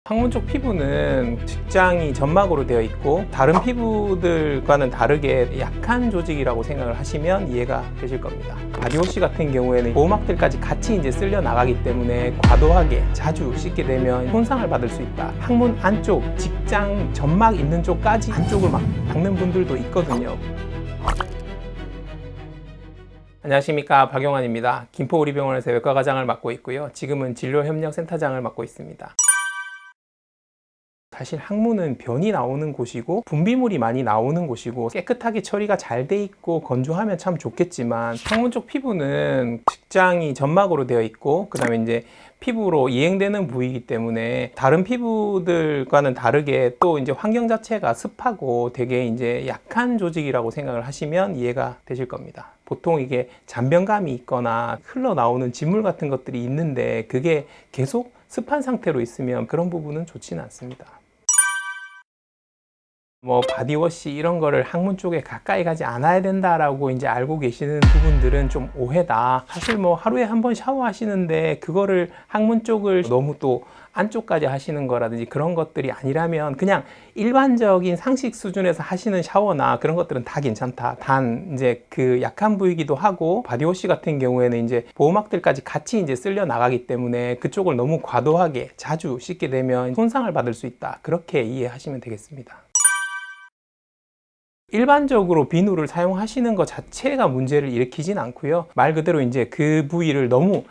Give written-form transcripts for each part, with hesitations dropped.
항문 쪽 피부는 직장이 점막으로 되어 있고 다른 피부들과는 다르게 약한 조직이라고 생각을 하시면 이해가 되실 겁니다. 바디워시 같은 경우에는 보호막들까지 같이 이제 쓸려 나가기 때문에 과도하게 자주 씻게 되면 손상을 받을 수 있다. 항문 안쪽 직장 점막 있는 쪽까지 안쪽을 막 닦는 분들도 있거든요. 안녕하십니까, 박용환입니다. 김포우리병원에서 외과과장을 맡고 있고요. 지금은 진료협력센터장을 맡고 있습니다. 사실 항문은 변이 나오는 곳이고 분비물이 많이 나오는 곳이고 깨끗하게 처리가 잘 돼 있고 건조하면 참 좋겠지만, 항문 쪽 피부는 직장이 점막으로 되어 있고 그 다음에 이제 피부로 이행되는 부위이기 때문에 다른 피부들과는 다르게 또 이제 환경 자체가 습하고 되게 이제 약한 조직이라고 생각을 하시면 이해가 되실 겁니다. 보통 이게 잔변감이 있거나 흘러나오는 진물 같은 것들이 있는데 그게 계속 습한 상태로 있으면 그런 부분은 좋지는 않습니다. 바디워시 이런 거를 항문 쪽에 가까이 가지 않아야 된다라고 이제 알고 계시는 부분들은 좀 오해다. 사실 하루에 한 번 샤워하시는데 그거를 항문 쪽을 너무 또 안쪽까지 하시는 거라든지 그런 것들이 아니라면 그냥 일반적인 상식 수준에서 하시는 샤워나 그런 것들은 다 괜찮다. 단 이제 그 약한 부위이기도 하고 바디워시 같은 경우에는 이제 보호막들까지 같이 이제 쓸려 나가기 때문에 그쪽을 너무 과도하게 자주 씻게 되면 손상을 받을 수 있다. 그렇게 이해하시면 되겠습니다. 일반적으로 비누를 사용하시는 것 자체가 문제를 일으키진 않고요. 말 그대로 이제 그 부위를 너무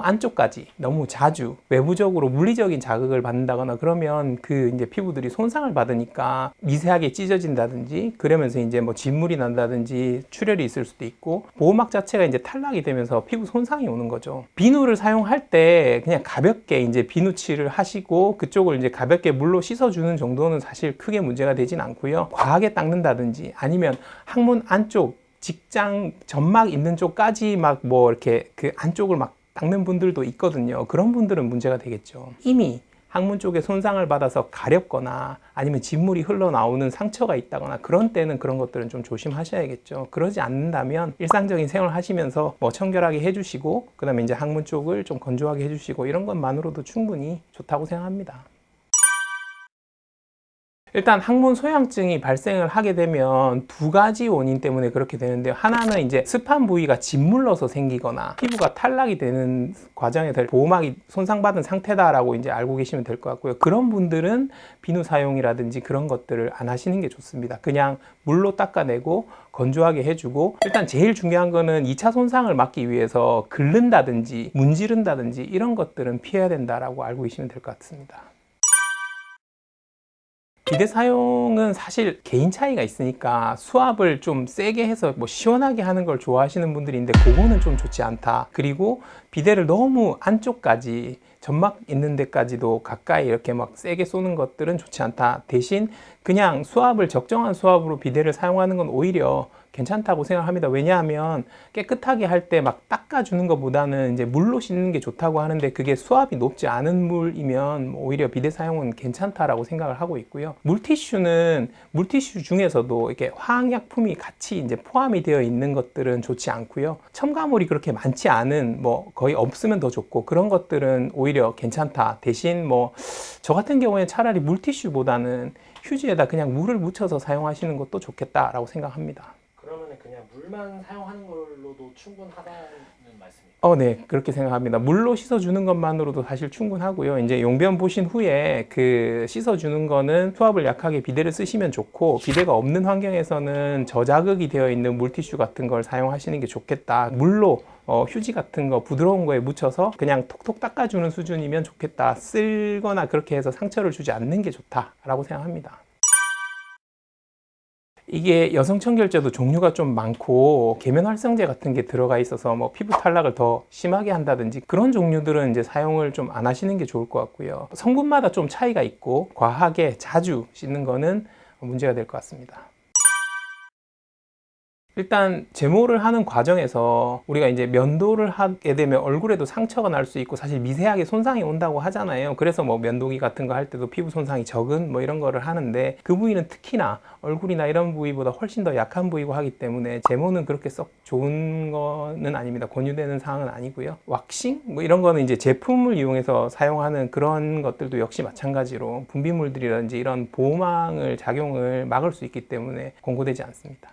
안쪽까지 너무 자주 외부적으로 물리적인 자극을 받는다거나 그러면 그 이제 피부들이 손상을 받으니까 미세하게 찢어진다든지 그러면서 이제 진물이 난다든지 출혈이 있을 수도 있고 보호막 자체가 이제 탈락이 되면서 피부 손상이 오는 거죠. 비누를 사용할 때 그냥 가볍게 이제 비누칠을 하시고 그쪽을 이제 가볍게 물로 씻어주는 정도는 사실 크게 문제가 되진 않고요. 과하게 닦는다든지 아니면 항문 안쪽 직장 점막 있는 쪽까지 이렇게 그 안쪽을 닦는 분들도 있거든요. 그런 분들은 문제가 되겠죠. 이미 항문 쪽에 손상을 받아서 가렵거나 아니면 진물이 흘러나오는 상처가 있다거나 그런 때는 그런 것들은 좀 조심하셔야겠죠. 그러지 않는다면 일상적인 생활을 하시면서 청결하게 해주시고 그 다음에 이제 항문 쪽을 좀 건조하게 해주시고 이런 것만으로도 충분히 좋다고 생각합니다. 일단 항문 소양증이 발생을 하게 되면 두 가지 원인 때문에 그렇게 되는데요. 하나는 이제 습한 부위가 짓물러서 생기거나 피부가 탈락이 되는 과정에서 보호막이 손상받은 상태다라고 이제 알고 계시면 될 것 같고요. 그런 분들은 비누 사용이라든지 그런 것들을 안 하시는 게 좋습니다. 그냥 물로 닦아내고 건조하게 해주고, 일단 제일 중요한 거는 2차 손상을 막기 위해서 긁는다든지 문지른다든지 이런 것들은 피해야 된다라고 알고 계시면 될 것 같습니다. 비데 사용은 사실 개인 차이가 있으니까 수압을 좀 세게 해서 시원하게 하는 걸 좋아하시는 분들이 있는데 그거는 좀 좋지 않다. 그리고 비데를 너무 안쪽까지 점막 있는 데까지도 가까이 이렇게 세게 쏘는 것들은 좋지 않다. 대신 그냥 수압을 적정한 수압으로 비데를 사용하는 건 오히려 괜찮다고 생각합니다. 왜냐하면 깨끗하게 할 때 닦아주는 것보다는 이제 물로 씻는 게 좋다고 하는데 그게 수압이 높지 않은 물이면 오히려 비데 사용은 괜찮다라고 생각을 하고 있고요. 물티슈는 물티슈 중에서도 이렇게 화학약품이 같이 이제 포함이 되어 있는 것들은 좋지 않고요. 첨가물이 그렇게 많지 않은 거의 없으면 더 좋고 그런 것들은 오히려 괜찮다. 대신 저 같은 경우에 차라리 물티슈보다는 휴지에다 그냥 물을 묻혀서 사용하시는 것도 좋겠다라고 생각합니다. 그러면 그냥 물만 사용하는 걸로도 충분하다는 말씀이에요? 네, 그렇게 생각합니다. 물로 씻어주는 것만으로도 사실 충분하고요. 이제 용변 보신 후에 그 씻어주는 거는 수압을 약하게 비데를 쓰시면 좋고, 비데가 없는 환경에서는 저자극이 되어 있는 물티슈 같은 걸 사용하시는 게 좋겠다. 물로 휴지 같은 거 부드러운 거에 묻혀서 그냥 톡톡 닦아주는 수준이면 좋겠다. 쓸거나 그렇게 해서 상처를 주지 않는 게 좋다라고 생각합니다. 이게 여성 청결제도 종류가 좀 많고 계면활성제 같은 게 들어가 있어서 피부 탈락을 더 심하게 한다든지 그런 종류들은 이제 사용을 좀 안 하시는 게 좋을 것 같고요. 성분마다 좀 차이가 있고 과하게 자주 씻는 거는 문제가 될 것 같습니다. 일단 제모를 하는 과정에서 우리가 이제 면도를 하게 되면 얼굴에도 상처가 날 수 있고 사실 미세하게 손상이 온다고 하잖아요. 그래서 뭐 면도기 같은 거 할 때도 피부 손상이 적은 뭐 이런 거를 하는데 그 부위는 특히나 얼굴이나 이런 부위보다 훨씬 더 약한 부위고 하기 때문에 제모는 그렇게 썩 좋은 거는 아닙니다. 권유되는 사항은 아니고요. 왁싱 뭐 이런 거는 이제 제품을 이용해서 사용하는 그런 것들도 역시 마찬가지로 분비물들이라든지 이런 보호망을 작용을 막을 수 있기 때문에 권고되지 않습니다.